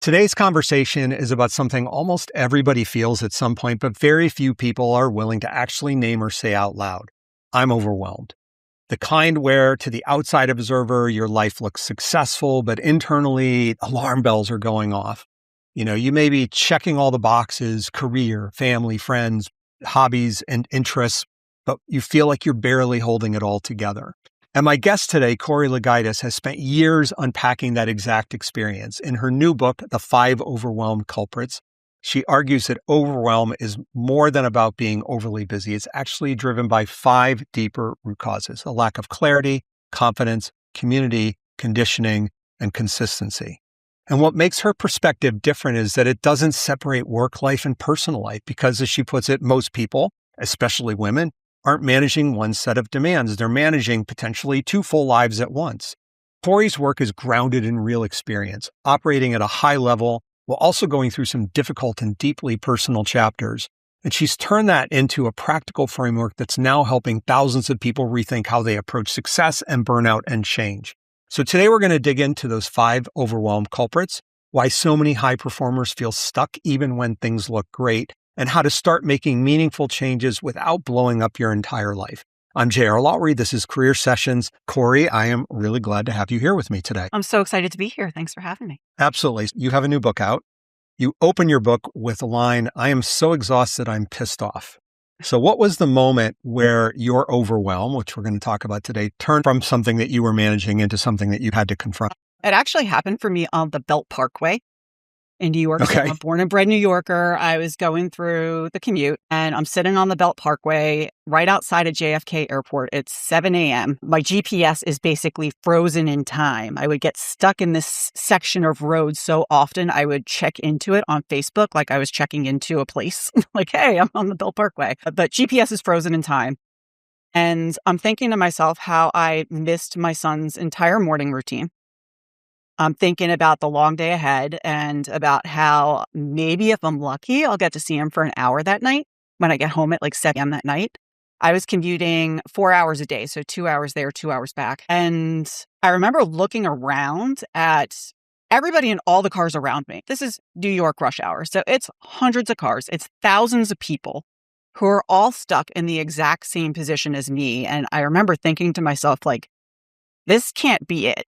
Today's conversation is about something almost everybody feels at some point, but very few people are willing to actually name or say out loud. I'm overwhelmed. The kind where, to the outside observer, your life looks successful, but internally, alarm bells are going off. You may be checking all the boxes, career, family, friends, hobbies, and interests, but you feel like you're barely holding it all together. And my guest today, Corrie LoGiudice, has spent years unpacking that exact experience. In her new book, The 5 Overwhelmed Culprits, she argues that overwhelm is more than about being overly busy. It's actually driven by 5 deeper root causes: a lack of clarity, confidence, community, conditioning, and consistency. And what makes her perspective different is that it doesn't separate work life and personal life because, as she puts it, most people, especially women, aren't managing one set of demands. They're managing potentially 2 full lives at once. Corrie's work is grounded in real experience, operating at a high level while also going through some difficult and deeply personal chapters. And she's turned that into a practical framework that's now helping thousands of people rethink how they approach success and burnout and change. So today we're going to dig into those 5 overwhelmed culprits, why so many high performers feel stuck even when things look great, and how to start making meaningful changes without blowing up your entire life. I'm J.R. Lowry. This is Career Sessions. Corrie, I am really glad to have you here with me today. I'm so excited to be here. Thanks for having me. Absolutely. You have a new book out. You open your book with the line, "I am so exhausted, I'm pissed off." So what was the moment where your overwhelm, which we're going to talk about today, turned from something that you were managing into something that you had to confront? It actually happened for me on the Belt Parkway in New York. Okay. So I'm a born and bred New Yorker. I was going through the commute and I'm sitting on the Belt Parkway right outside of JFK Airport. It's 7 a.m. My GPS is basically frozen in time. I would get stuck in this section of road so often I would check into it on Facebook like I was checking into a place. Like, hey, I'm on the Belt Parkway. But GPS is frozen in time. And I'm thinking to myself how I missed my son's entire morning routine. I'm thinking about the long day ahead and about how maybe if I'm lucky, I'll get to see him for an hour that night when I get home at like 7 p.m. that night. I was commuting 4 hours a day, so 2 hours there, 2 hours back. And I remember looking around at everybody in all the cars around me. This is New York rush hour. So it's hundreds of cars. It's thousands of people who are all stuck in the exact same position as me. And I remember thinking to myself, like, this can't be it.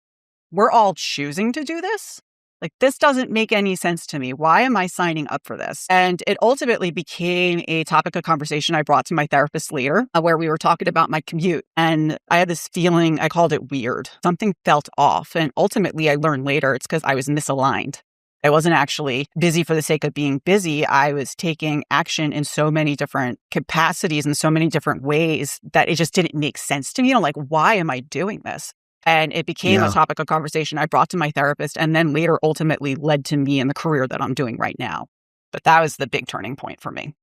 We're all choosing to do this. Like, this doesn't make any sense to me. Why am I signing up for this? And it ultimately became a topic of conversation I brought to my therapist later, where we were talking about my commute. And I had this feeling, I called it weird. Something felt off. And ultimately, I learned later it's because I was misaligned. I wasn't actually busy for the sake of being busy. I was taking action in so many different capacities and so many different ways that it just didn't make sense to me. Like, why am I doing this? And it became a topic of conversation I brought to my therapist and then later ultimately led to me in the career that I'm doing right now. But that was the big turning point for me.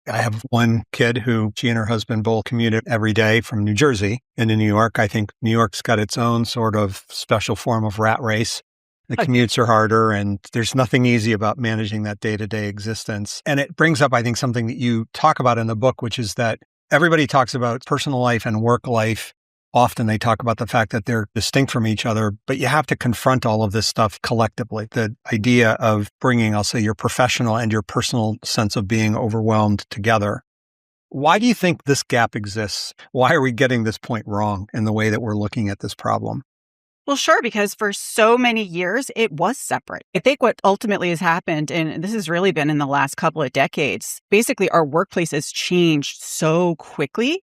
I have one kid who she and her husband both commuted every day from New Jersey into New York. I think New York's got its own sort of special form of rat race. The commutes are harder and there's nothing easy about managing that day-to-day existence. And it brings up, I think, something that you talk about in the book, which is that everybody talks about personal life and work life. Often they talk about the fact that they're distinct from each other, but you have to confront all of this stuff collectively. The idea of bringing, I'll say, your professional and your personal sense of being overwhelmed together. Why do you think this gap exists? Why are we getting this point wrong in the way that we're looking at this problem? Well, sure, because for so many years, it was separate. I think what ultimately has happened, and this has really been in the last couple of decades, basically our workplace has changed so quickly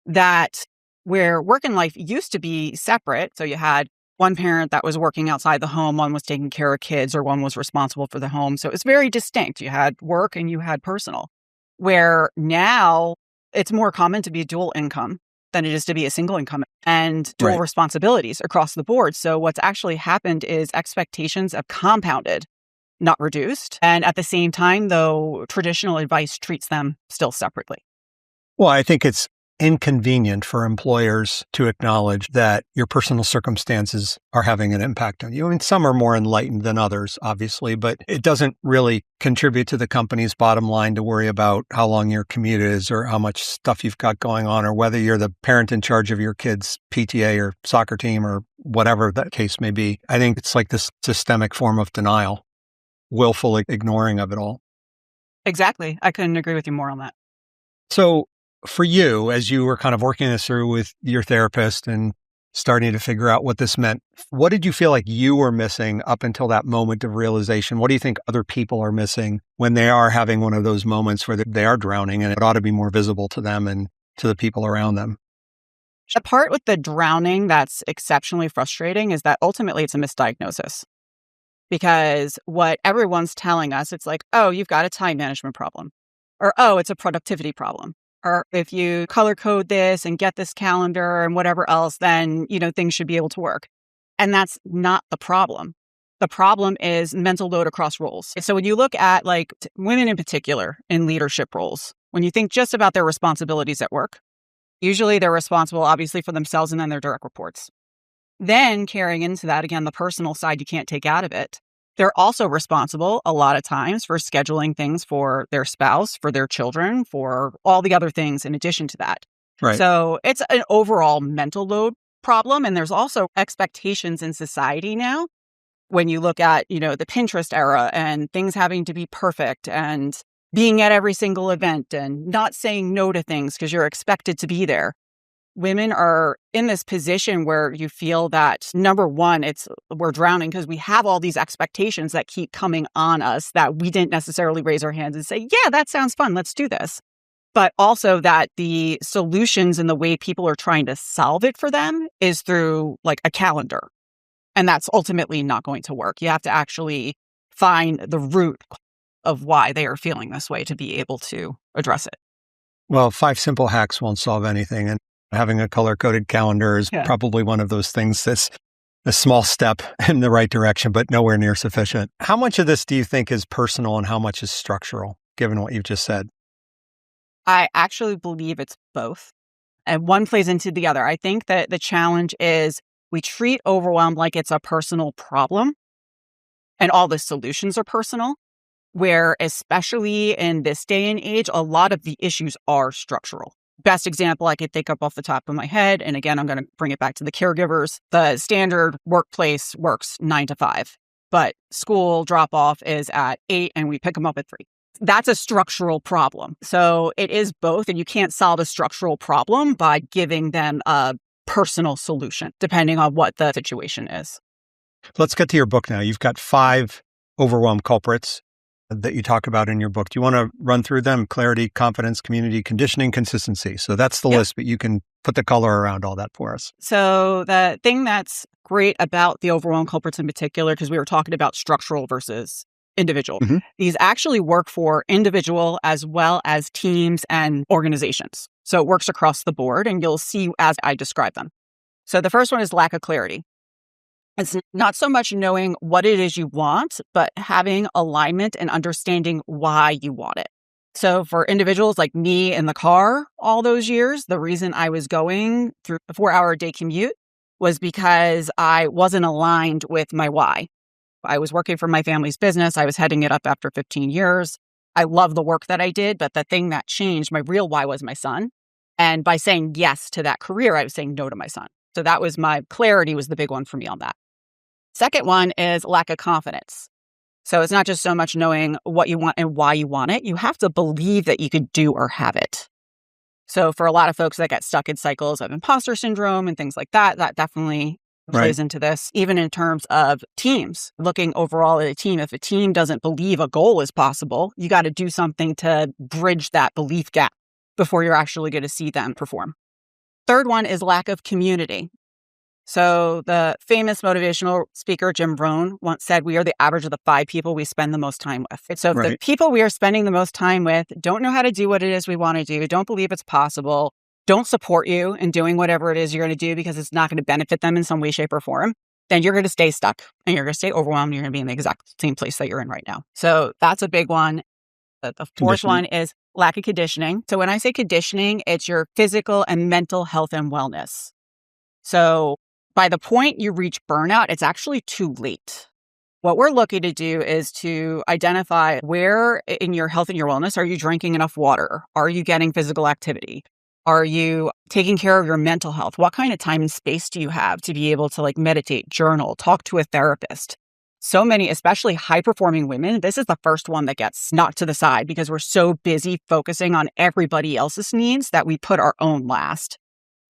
that where work and life used to be separate. So you had one parent that was working outside the home, one was taking care of kids, or one was responsible for the home. So it's very distinct. You had work and you had personal, where now it's more common to be dual income than it is to be a single income and dual responsibilities across the board. So what's actually happened is expectations have compounded, not reduced. And at the same time, though, traditional advice treats them still separately. Well, I think it's inconvenient for employers to acknowledge that your personal circumstances are having an impact on you. I mean, some are more enlightened than others, obviously, but it doesn't really contribute to the company's bottom line to worry about how long your commute is or how much stuff you've got going on or whether you're the parent in charge of your kid's PTA or soccer team or whatever that case may be. I think it's like this systemic form of denial. willful ignoring of it all. Exactly. I couldn't agree with you more on that. So for you, as you were kind of working this through with your therapist and starting to figure out what this meant, what did you feel like you were missing up until that moment of realization? What do you think other people are missing when they are having one of those moments where they are drowning, and it ought to be more visible to them and to the people around them? The part with the drowning that's exceptionally frustrating is that ultimately it's a misdiagnosis. Because what everyone's telling us, it's like, oh, you've got a time management problem. Or, oh, it's a productivity problem. Or if you color code this and get this calendar and whatever else, then, things should be able to work. And that's not the problem. The problem is mental load across roles. So when you look at women in particular in leadership roles, when you think just about their responsibilities at work, usually they're responsible, obviously, for themselves and then their direct reports. Then carrying into that, again, the personal side you can't take out of it. They're also responsible a lot of times for scheduling things for their spouse, for their children, for all the other things in addition to that. Right. So it's an overall mental load problem. And there's also expectations in society now. When you look at, the Pinterest era and things having to be perfect and being at every single event and not saying no to things because you're expected to be there. Women are in this position where you feel that, number one, we're drowning because we have all these expectations that keep coming on us that we didn't necessarily raise our hands and say, yeah, that sounds fun. Let's do this. But also that the solutions and the way people are trying to solve it for them is through a calendar. And that's ultimately not going to work. You have to actually find the root of why they are feeling this way to be able to address it. Well, 5 simple hacks won't solve anything. And having a color-coded calendar is probably one of those things that's a small step in the right direction, but nowhere near sufficient. How much of this do you think is personal and how much is structural, given what you've just said? I actually believe it's both. And one plays into the other. I think that the challenge is we treat overwhelm like it's a personal problem and all the solutions are personal, where especially in this day and age, a lot of the issues are structural. Best example I could think of off the top of my head, and again, I'm going to bring it back to the caregivers. The standard workplace works 9 to 5, but school drop-off is at 8 and we pick them up at 3. That's a structural problem. So it is both, and you can't solve a structural problem by giving them a personal solution, depending on what the situation is. Let's get to your book now. You've got 5 overwhelm culprits that you talk about in your book. Do you want to run through them? Clarity, confidence, community, conditioning, consistency. So that's the list, but you can put the color around all that for us. So the thing that's great about the overwhelm culprits in particular, because we were talking about structural versus individual, these actually work for individual as well as teams and organizations. So it works across the board, and you'll see as I describe them. So the first one is lack of clarity. It's not so much knowing what it is you want, but having alignment and understanding why you want it. So for individuals like me in the car all those years, the reason I was going through a 4-hour-a-day commute was because I wasn't aligned with my why. I was working for my family's business. I was heading it up after 15 years. I love the work that I did, but the thing that changed, my real why was my son. And by saying yes to that career, I was saying no to my son. So that was my clarity was the big one for me on that. Second one is lack of confidence. So it's not just so much knowing what you want and why you want it. You have to believe that you could do or have it. So for a lot of folks that get stuck in cycles of imposter syndrome and things like that, that definitely plays into this, even in terms of teams. Looking overall at a team, if a team doesn't believe a goal is possible, you got to do something to bridge that belief gap before you're actually going to see them perform. Third one is lack of community. So the famous motivational speaker, Jim Rohn, once said, we are the average of the 5 people we spend the most time with. So if the people we are spending the most time with don't know how to do what it is we want to do, don't believe it's possible, don't support you in doing whatever it is you're going to do because it's not going to benefit them in some way, shape, or form, then you're going to stay stuck and you're going to stay overwhelmed. You're going to be in the exact same place that you're in right now. So that's a big one. The fourth one is lack of conditioning. So when I say conditioning, it's your physical and mental health and wellness. So by the point you reach burnout, it's actually too late. What we're looking to do is to identify where in your health and your wellness, are you drinking enough water? Are you getting physical activity? Are you taking care of your mental health? What kind of time and space do you have to be able to meditate, journal, talk to a therapist? so many, especially high-performing women, this is the first one that gets knocked to the side because we're so busy focusing on everybody else's needs that we put our own last.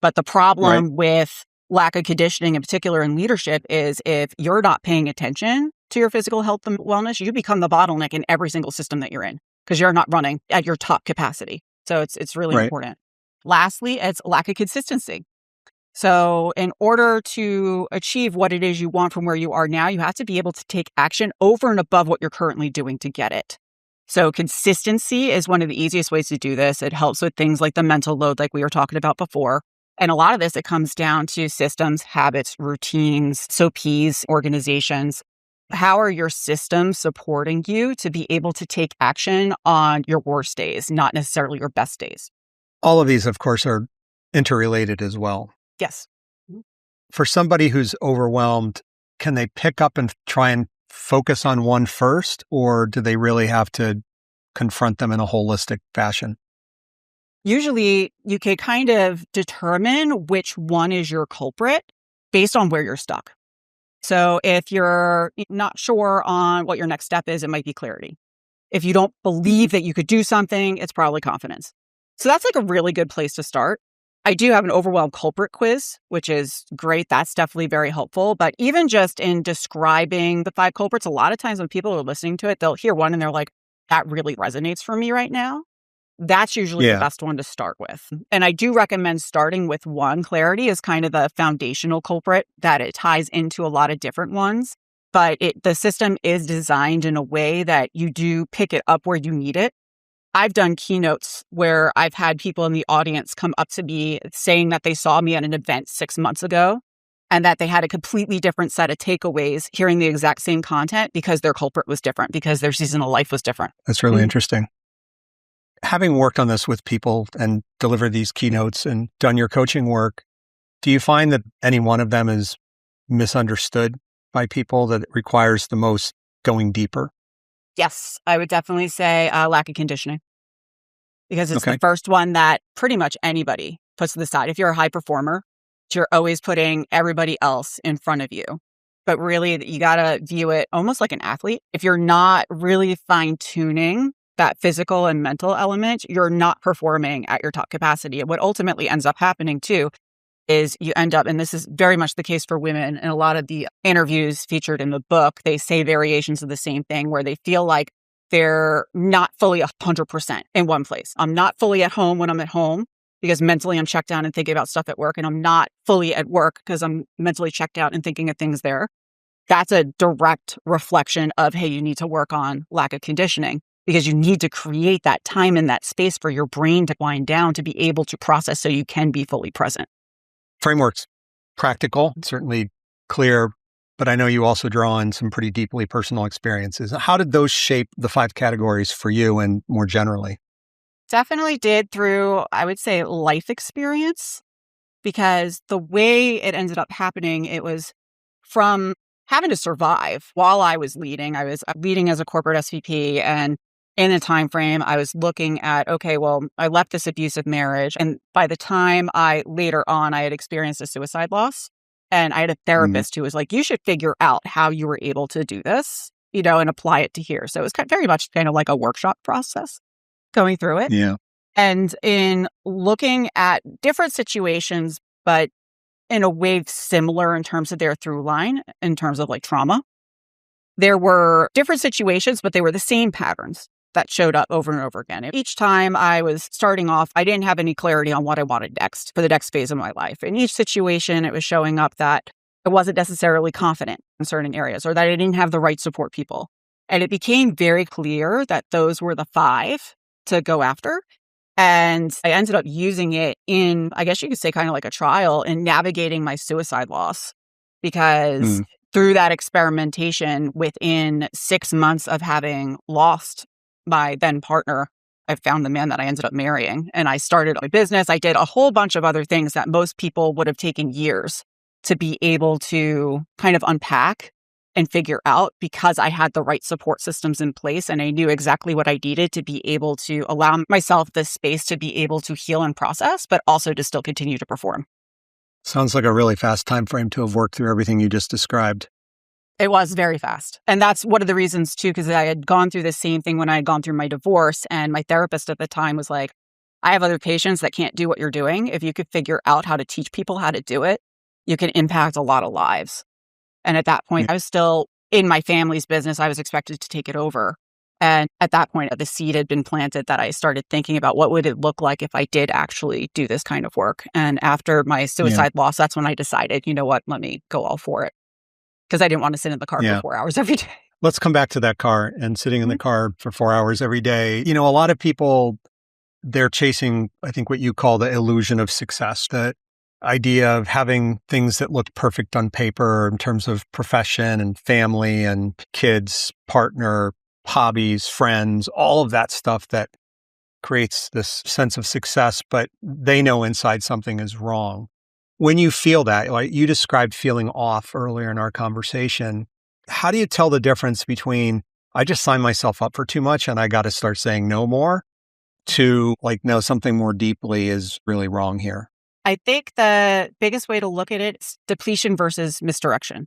But the Right. problem with lack of conditioning, in particular in leadership, is if you're not paying attention to your physical health and wellness, you become the bottleneck in every single system that you're in because you're not running at your top capacity. So it's really Right. important. Lastly, it's lack of consistency. So in order to achieve what it is you want from where you are now, you have to be able to take action over and above what you're currently doing to get it. So consistency is one of the easiest ways to do this. It helps with things like the mental load, like we were talking about before. And a lot of this, it comes down to systems, habits, routines, SOPs, organizations. How are your systems supporting you to be able to take action on your worst days, not necessarily your best days? All of these, of course, are interrelated as well. Yes. For somebody who's overwhelmed, can they pick up and try and focus on one first, or do they really have to confront them in a holistic fashion? Usually, you can kind of determine which one is your culprit based on where you're stuck. So if you're not sure on what your next step is, it might be clarity. If you don't believe that you could do something, it's probably confidence. So that's like a really good place to start. I do have an overwhelmed culprit quiz, which is great. That's definitely very helpful. But even just in describing the 5 culprits, a lot of times when people are listening to it, they'll hear one and they're like, that really resonates for me right now. That's usually the best one to start with. And I do recommend starting with one. Clarity is kind of the foundational culprit that it ties into a lot of different ones. But the system is designed in a way that you do pick it up where you need it. I've done keynotes where I've had people in the audience come up to me saying that they saw me at an event 6 months ago and that they had a completely different set of takeaways hearing the exact same content because their culprit was different, because their seasonal life was different. That's really interesting. Having worked on this with people and delivered these keynotes and done your coaching work, do you find that any one of them is misunderstood by people, that it requires the most going deeper? Yes, I would definitely say lack of conditioning, because it's the first one that pretty much anybody puts to the side. If you're a high performer, you're always putting everybody else in front of you. But really, you got to view it almost like an athlete. If you're not really fine-tuning that physical and mental element, you're not performing at your top capacity. And what ultimately ends up happening too is you end up, and this is very much the case for women, in a lot of the interviews featured in the book, they say variations of the same thing where they feel like they're not fully 100% in one place. I'm not fully at home when I'm at home because mentally I'm checked out and thinking about stuff at work, and I'm not fully at work because I'm mentally checked out and thinking of things there. That's a direct reflection of, hey, you need to work on lack of conditioning, because you need to create that time and that space for your brain to wind down to be able to process so you can be fully present. Framework's practical, certainly clear, but I know you also draw on some pretty deeply personal experiences. How did those shape the 5 categories for you and more generally? Definitely did through, I would say, life experience, because the way it ended up happening, it was from having to survive while I was leading. I was leading as a corporate SVP, and in the time frame, I was looking at, okay, well, I left this abusive marriage. And by the time later on, I had experienced a suicide loss. And I had a therapist who was like, you should figure out how you were able to do this, and apply it to here. So it was very much kind of like a workshop process going through it. Yeah. And in looking at different situations, but in a way similar in terms of their through line, in terms of like trauma, there were different situations, but they were the same patterns that showed up over and over again. Each time I was starting off, I didn't have any clarity on what I wanted next for the next phase of my life. In each situation, it was showing up that I wasn't necessarily confident in certain areas, or that I didn't have the right support people. And it became very clear that those were the 5 to go after. And I ended up using it in, I guess you could say, kind of like a trial in navigating my suicide loss, because through that experimentation, within 6 months of having lost my then partner, I found the man that I ended up marrying, and I started my business. I did a whole bunch of other things that most people would have taken years to be able to kind of unpack and figure out, because I had the right support systems in place and I knew exactly what I needed to be able to allow myself the space to be able to heal and process, but also to still continue to perform. Sounds like a really fast time frame to have worked through everything you just described. It was very fast. And that's one of the reasons too, because I had gone through the same thing when I had gone through my divorce. And my therapist at the time was like, I have other patients that can't do what you're doing. If you could figure out how to teach people how to do it, you can impact a lot of lives. And at that point, I was still in my family's business. I was expected to take it over. And at that point, the seed had been planted that I started thinking about what would it look like if I did actually do this kind of work. And after my suicide loss, that's when I decided, you know what, let me go all for it. Because I didn't want to sit in the car for 4 hours every day. Let's come back to that car and sitting in the car for 4 hours every day. You know, a lot of people, they're chasing, I think, what you call the illusion of success, the idea of having things that look perfect on paper in terms of profession and family and kids, partner, hobbies, friends, all of that stuff that creates this sense of success, but they know inside something is wrong. When you feel that, like you described feeling off earlier in our conversation, how do you tell the difference between, I just signed myself up for too much and I got to start saying no more, to like, no, something more deeply is really wrong here? I think the biggest way to look at it is depletion versus misdirection.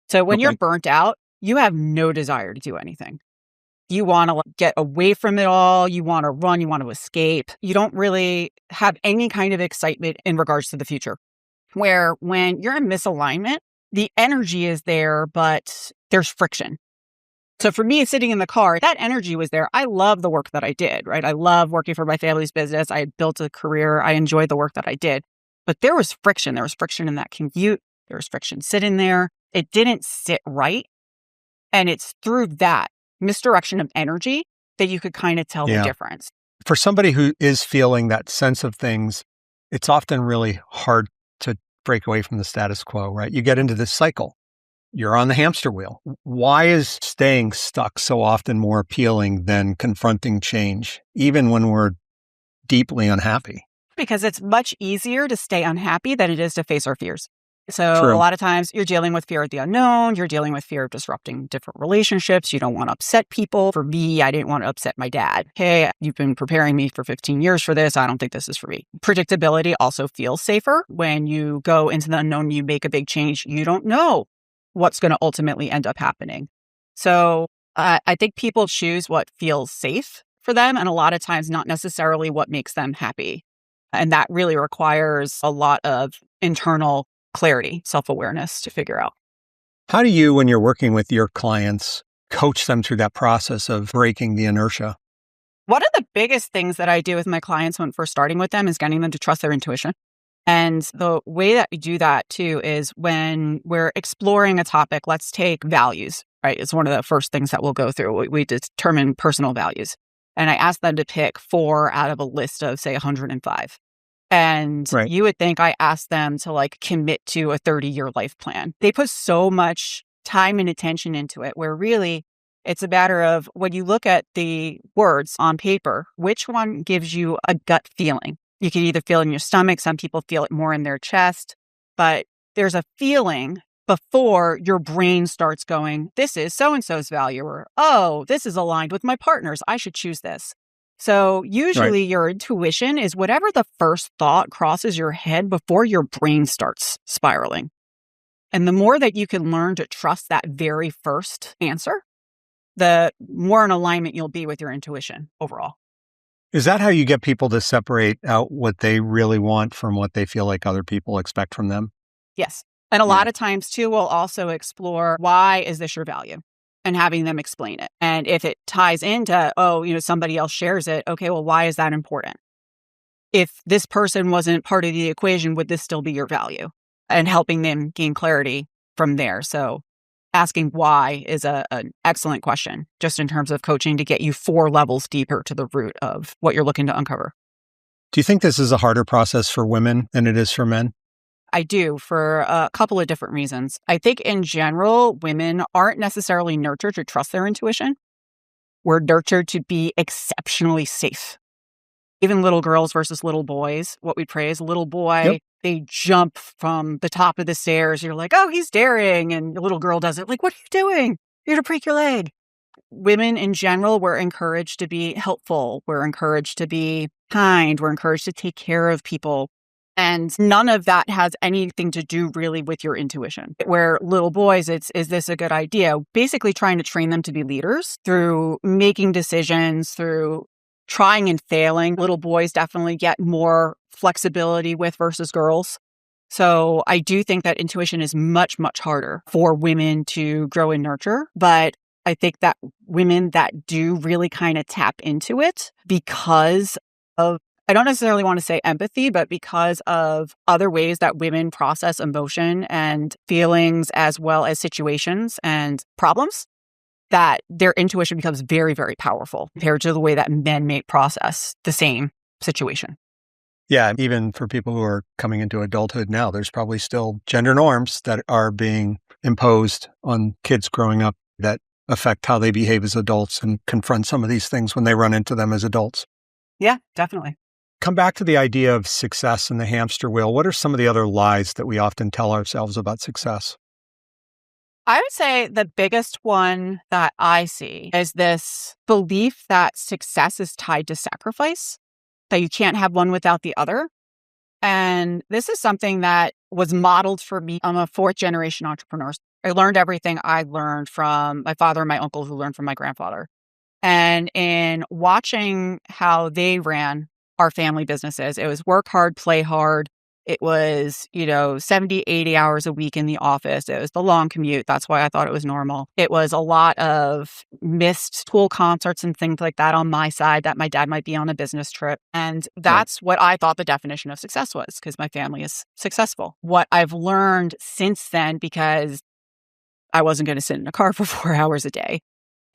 So when you're burnt out, you have no desire to do anything. You want to get away from it all. You want to run. You want to escape. You don't really have any kind of excitement in regards to the future. Where when you're in misalignment, the energy is there, but there's friction. So for me, sitting in the car, that energy was there. I love the work that I did, right? I love working for my family's business. I had built a career. I enjoyed the work that I did. But there was friction. There was friction in that commute. There was friction sitting there. It didn't sit right. And it's through that misdirection of energy that you could kind of tell the difference. For somebody who is feeling that sense of things, it's often really hard to break away from the status quo, right? You get into this cycle. You're on the hamster wheel. Why is staying stuck so often more appealing than confronting change, even when we're deeply unhappy? Because it's much easier to stay unhappy than it is to face our fears. So True. A lot of times you're dealing with fear of the unknown. You're dealing with fear of disrupting different relationships. You don't want to upset people. For me, I didn't want to upset my dad. Hey, you've been preparing me for 15 years for this. I don't think this is for me. Predictability also feels safer. When you go into the unknown, you make a big change. You don't know what's going to ultimately end up happening. So I think people choose what feels safe for them, and a lot of times not necessarily what makes them happy. And that really requires a lot of internal clarity, self-awareness to figure out. How do you, when you're working with your clients, coach them through that process of breaking the inertia? One of the biggest things that I do with my clients when first starting with them is getting them to trust their intuition. And the way that we do that too is when we're exploring a topic, let's take values, right? It's one of the first things that we'll go through. We determine personal values. And I ask them to pick 4 out of a list of, say, 105. And you would think I asked them to like commit to a 30-year life plan. They put so much time and attention into it, where really it's a matter of when you look at the words on paper, which one gives you a gut feeling? You can either feel it in your stomach. Some people feel it more in their chest, but there's a feeling before your brain starts going, this is so-and-so's value, or, oh, this is aligned with my partner's. I should choose this. So usually your intuition is whatever the first thought crosses your head before your brain starts spiraling. And the more that you can learn to trust that very first answer, the more in alignment you'll be with your intuition overall. Is that how you get people to separate out what they really want from what they feel like other people expect from them? Yes. And a lot of times too, we'll also explore, why is this your value? And having them explain it. And if it ties into, somebody else shares it, okay, well, why is that important? If this person wasn't part of the equation, would this still be your value? And helping them gain clarity from there. So asking why is an excellent question, just in terms of coaching to get you 4 levels deeper to the root of what you're looking to uncover. Do you think this is a harder process for women than it is for men? I do, for a couple of different reasons. I think in general, women aren't necessarily nurtured to trust their intuition. We're nurtured to be exceptionally safe. Even little girls versus little boys, what we praise, little boy, they jump from the top of the stairs. You're like, oh, he's daring. And the little girl does it. Like, what are you doing? You're going to break your leg. Women in general, we're encouraged to be helpful. We're encouraged to be kind. We're encouraged to take care of people. And none of that has anything to do really with your intuition. Where little boys, is this a good idea? Basically trying to train them to be leaders through making decisions, through trying and failing. Little boys definitely get more flexibility with versus girls. So I do think that intuition is much, much harder for women to grow and nurture. But I think that women that do really kind of tap into it because of, I don't necessarily want to say empathy, but because of other ways that women process emotion and feelings as well as situations and problems, that their intuition becomes very, very powerful compared to the way that men may process the same situation. Yeah, even for people who are coming into adulthood now, there's probably still gender norms that are being imposed on kids growing up that affect how they behave as adults and confront some of these things when they run into them as adults. Yeah, definitely. Come back to the idea of success and the hamster wheel. What are some of the other lies that we often tell ourselves about success? I would say the biggest one that I see is this belief that success is tied to sacrifice, that you can't have one without the other. And this is something that was modeled for me. I'm a fourth generation entrepreneur. I learned everything I learned from my father and my uncle, who learned from my grandfather. And in watching how they ran our family businesses, it was work hard, play hard. It was, 70, 80 hours a week in the office. It was the long commute. That's why I thought it was normal. It was a lot of missed school concerts and things like that on my side that my dad might be on a business trip. And that's what I thought the definition of success was, because my family is successful. What I've learned since then, because I wasn't going to sit in a car for 4 hours a day,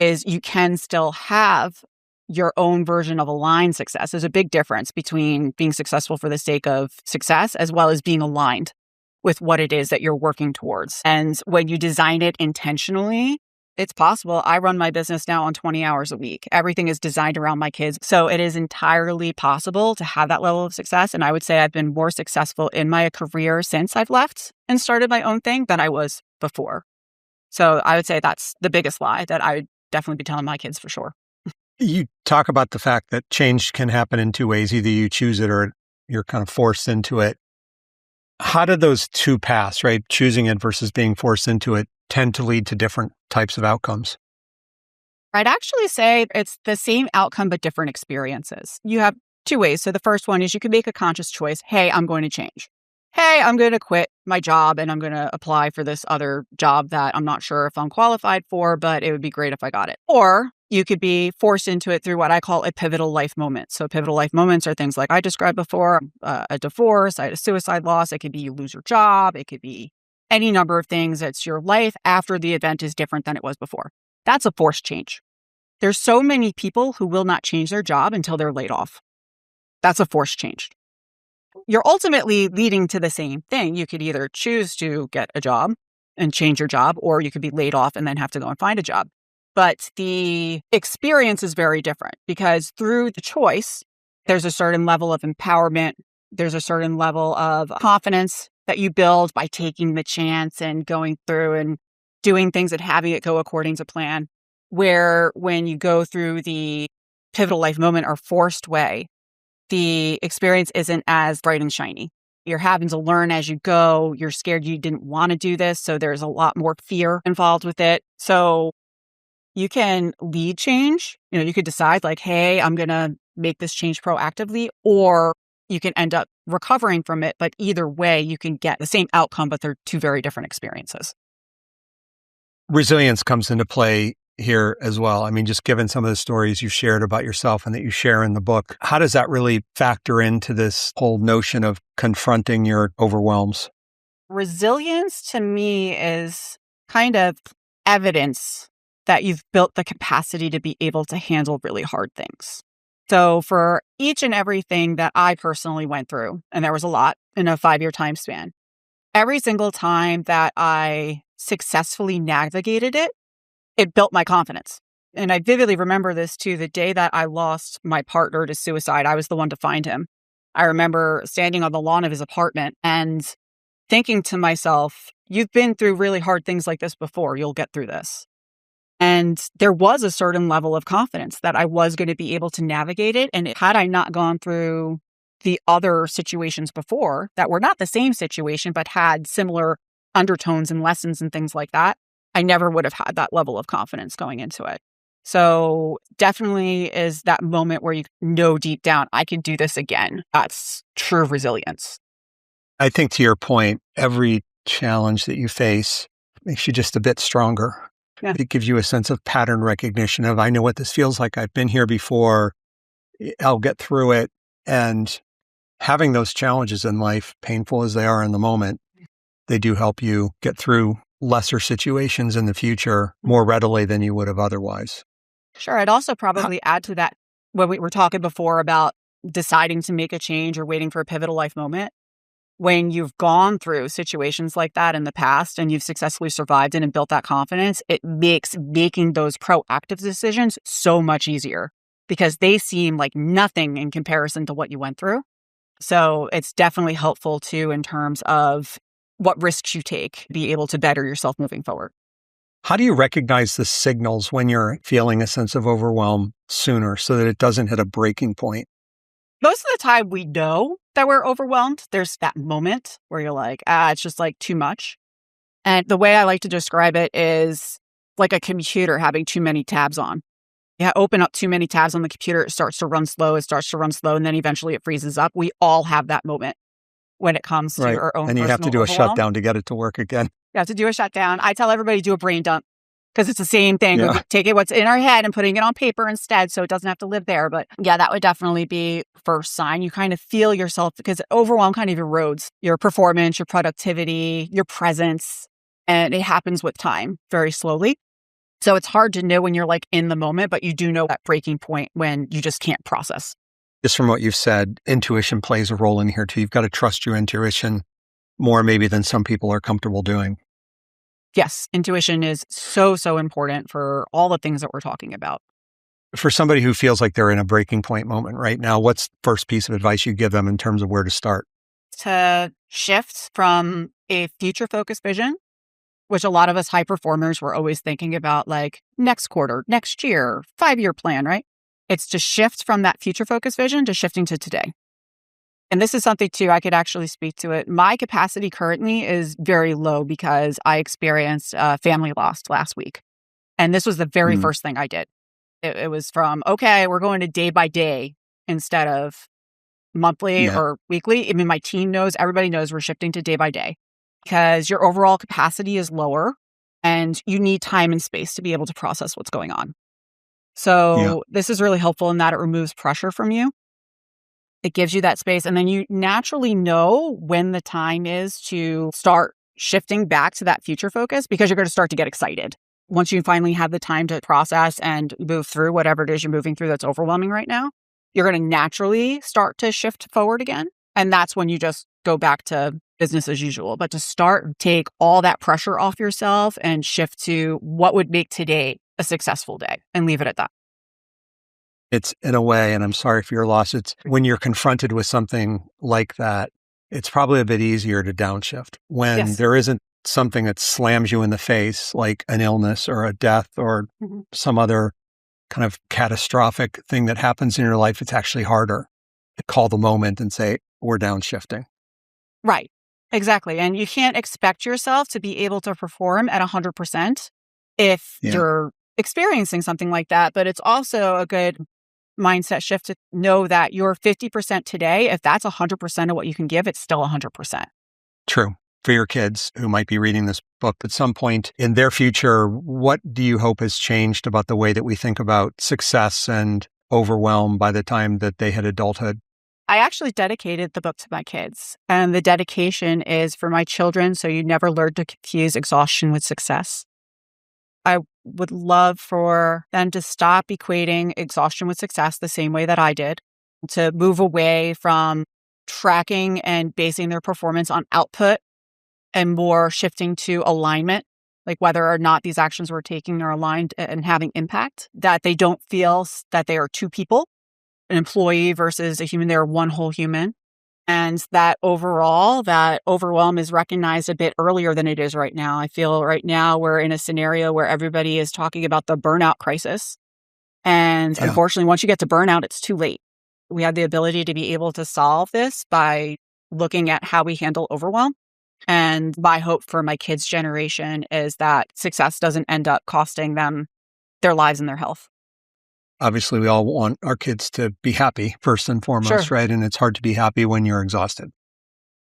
is you can still have your own version of aligned success. There's a big difference between being successful for the sake of success as well as being aligned with what it is that you're working towards. And when you design it intentionally, it's possible. I run my business now on 20 hours a week. Everything is designed around my kids. So it is entirely possible to have that level of success. And I would say I've been more successful in my career since I've left and started my own thing than I was before. So I would say that's the biggest lie that I would definitely be telling my kids for sure. You talk about the fact that change can happen in two ways. Either you choose it or you're kind of forced into it. How do those two paths, right? Choosing it versus being forced into it tend to lead to different types of outcomes? I'd actually say it's the same outcome, but different experiences. You have two ways. So the first one is you can make a conscious choice. Hey, I'm going to change. Hey, I'm going to quit my job and I'm going to apply for this other job that I'm not sure if I'm qualified for, but it would be great if I got it. Or you could be forced into it through what I call a pivotal life moment. So pivotal life moments are things like I described before, a divorce, I had a suicide loss. It could be you lose your job. It could be any number of things. It's your life after the event is different than it was before. That's a forced change. There's so many people who will not change their job until they're laid off. That's a forced change. You're ultimately leading to the same thing. You could either choose to get a job and change your job, or you could be laid off and then have to go and find a job. But the experience is very different because through the choice, there's a certain level of empowerment. There's a certain level of confidence that you build by taking the chance and going through and doing things and having it go according to plan. Where when you go through the pivotal life moment or forced way, the experience isn't as bright and shiny. You're having to learn as you go. You're scared you didn't want to do this. So there's a lot more fear involved with it. So you can lead change. You could decide like, hey, I'm going to make this change proactively, or you can end up recovering from it. But either way, you can get the same outcome, but they're two very different experiences. Resilience comes into play here as well. I mean, just given some of the stories you shared about yourself and that you share in the book, how does that really factor into this whole notion of confronting your overwhelms? Resilience to me is kind of evidence that you've built the capacity to be able to handle really hard things. So for each and everything that I personally went through, and there was a lot in a 5-year time span, every single time that I successfully navigated it, it built my confidence. And I vividly remember this too. The day that I lost my partner to suicide, I was the one to find him. I remember standing on the lawn of his apartment and thinking to myself, you've been through really hard things like this before. You'll get through this. And there was a certain level of confidence that I was going to be able to navigate it. And had I not gone through the other situations before that were not the same situation, but had similar undertones and lessons and things like that, I never would have had that level of confidence going into it. So definitely is that moment where you know deep down, I can do this again. That's true resilience. I think to your point, every challenge that you face makes you just a bit stronger. Yeah. It gives you a sense of pattern recognition of, I know what this feels like. I've been here before. I'll get through it. And having those challenges in life, painful as they are in the moment, they do help you get through lesser situations in the future more readily than you would have otherwise. Sure. I'd also probably add to that when we were talking before about deciding to make a change or waiting for a pivotal life moment. When you've gone through situations like that in the past and you've successfully survived it and built that confidence, it makes making those proactive decisions so much easier because they seem like nothing in comparison to what you went through. So it's definitely helpful too in terms of what risks you take, be able to better yourself moving forward. How do you recognize the signals when you're feeling a sense of overwhelm sooner so that it doesn't hit a breaking point? Most of the time we know that we're overwhelmed. There's that moment where you're like, it's just like too much. And the way I like to describe it is like a computer having too many tabs on. You open up too many tabs on the computer, it starts to run slow, and then eventually it freezes up. We all have that moment when it comes to our own and you have to do a shutdown to get it to work again. You have to do a shutdown. I tell everybody to do a brain dump because it's the same thing. Yeah. We're taking what's in our head and putting it on paper instead so it doesn't have to live there. But yeah, that would definitely be first sign. You kind of feel yourself because overwhelm kind of erodes your performance, your productivity, your presence, and it happens with time very slowly. So it's hard to know when you're like in the moment, but you do know that breaking point when you just can't process. Just from what you've said, intuition plays a role in here too. You've got to trust your intuition more maybe than some people are comfortable doing. Yes, intuition is so important for all the things that we're talking about. For somebody who feels like they're in a breaking point moment right now, what's the first piece of advice you give them in terms of where to start? To shift from a future-focused vision, which a lot of us high performers were always thinking about like next quarter, next year, 5-year plan, right? It's to shift from that future-focused vision to shifting to today. And this is something too, I could actually speak to it. My capacity currently is very low because I experienced family loss last week. And this was the very first thing I did. It was from, okay, we're going to day by day instead of monthly or weekly. I mean, my team knows, everybody knows we're shifting to day by day because your overall capacity is lower and you need time and space to be able to process what's going on. So this is really helpful in that it removes pressure from you. It gives you that space. And then you naturally know when the time is to start shifting back to that future focus because you're going to start to get excited. Once you finally have the time to process and move through whatever it is you're moving through that's overwhelming right now, you're going to naturally start to shift forward again. And that's when you just go back to business as usual. But to start, take all that pressure off yourself and shift to what would make today a successful day and leave it at that. It's in a way, and I'm sorry for your loss, it's when you're confronted with something like that, it's probably a bit easier to downshift. When there isn't something that slams you in the face, like an illness or a death or some other kind of catastrophic thing that happens in your life, it's actually harder to call the moment and say, we're downshifting. Right. Exactly. And you can't expect yourself to be able to perform at 100% if you're experiencing something like that. But it's also a good mindset shift to know that you're 50% today. If that's 100% of what you can give, it's still 100%. True. For your kids who might be reading this book at some point in their future, what do you hope has changed about the way that we think about success and overwhelm by the time that they hit adulthood? I actually dedicated the book to my kids, and the dedication is for my children, so you never learn to confuse exhaustion with success. I would love for them to stop equating exhaustion with success the same way that I did, to move away from tracking and basing their performance on output and more shifting to alignment, like whether or not these actions we're taking are aligned and having impact, that they don't feel that they are two people, an employee versus a human, they're one whole human. And that overall, that overwhelm is recognized a bit earlier than it is right now. I feel right now we're in a scenario where everybody is talking about the burnout crisis. And unfortunately, once you get to burnout, it's too late. we have the ability to be able to solve this by looking at how we handle overwhelm. And my hope for my kids' generation is that success doesn't end up costing them their lives and their health. Obviously, we all want our kids to be happy first and foremost, Sure. right? And it's hard to be happy when you're exhausted.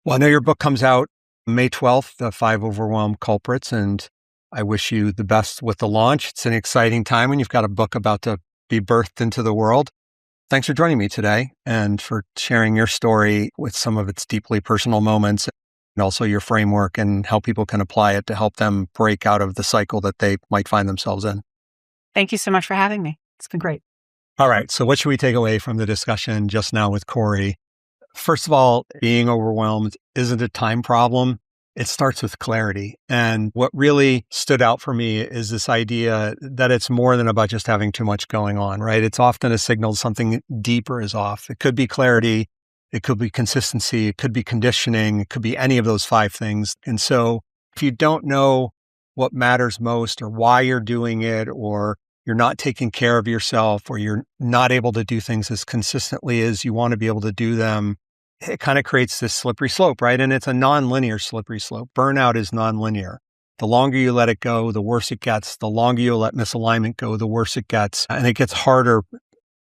Well, I know your book comes out May 12th, The 5 Overwhelm Culprits, and I wish you the best with the launch. It's an exciting time when you've got a book about to be birthed into the world. Thanks for joining me today and for sharing your story with some of its deeply personal moments and also your framework and how people can apply it to help them break out of the cycle that they might find themselves in. Thank you so much for having me. It's been great. All right. So what should we take away from the discussion just now with Corrie? First of all, being overwhelmed isn't a time problem. It starts with clarity. And what really stood out for me is this idea that it's more than about just having too much going on, right? It's often a signal something deeper is off. It could be clarity. It could be consistency. It could be conditioning. It could be any of those 5 things. And so if you don't know what matters most or why you're doing it, or you're not taking care of yourself, or you're not able to do things as consistently as you want to be able to do them, it kind of creates this slippery slope, right? And it's a nonlinear slippery slope. Burnout is nonlinear. The longer you let it go, the worse it gets. The longer you let misalignment go, the worse it gets. And it gets harder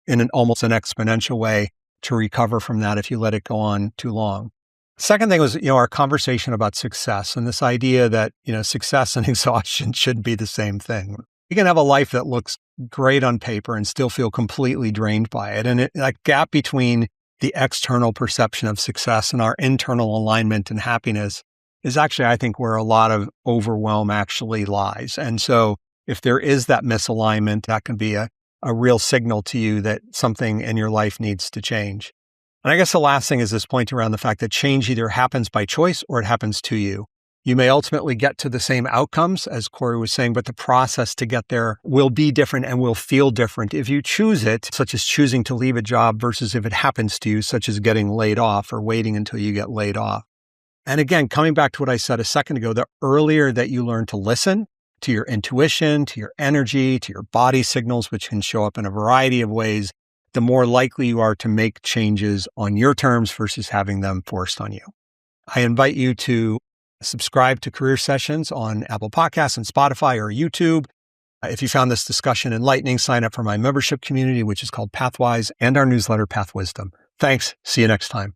in almost an exponential way to recover from that if you let it go on too long. Second thing was, our conversation about success and this idea that, success and exhaustion shouldn't be the same thing. You can have a life that looks great on paper and still feel completely drained by it. And that gap between the external perception of success and our internal alignment and happiness is actually, I think, where a lot of overwhelm actually lies. And so if there is that misalignment, that can be a real signal to you that something in your life needs to change. And I guess the last thing is this point around the fact that change either happens by choice or it happens to you. You may ultimately get to the same outcomes, as Corrie was saying, but the process to get there will be different and will feel different if you choose it, such as choosing to leave a job versus if it happens to you, such as getting laid off or waiting until you get laid off. And again, coming back to what I said a second ago, the earlier that you learn to listen to your intuition, to your energy, to your body signals, which can show up in a variety of ways, the more likely you are to make changes on your terms versus having them forced on you. I invite you to subscribe to Career Sessions on Apple Podcasts and Spotify or YouTube. If you found this discussion enlightening, sign up for my membership community, which is called Pathwise, and our newsletter, Path Wisdom. Thanks. See you next time.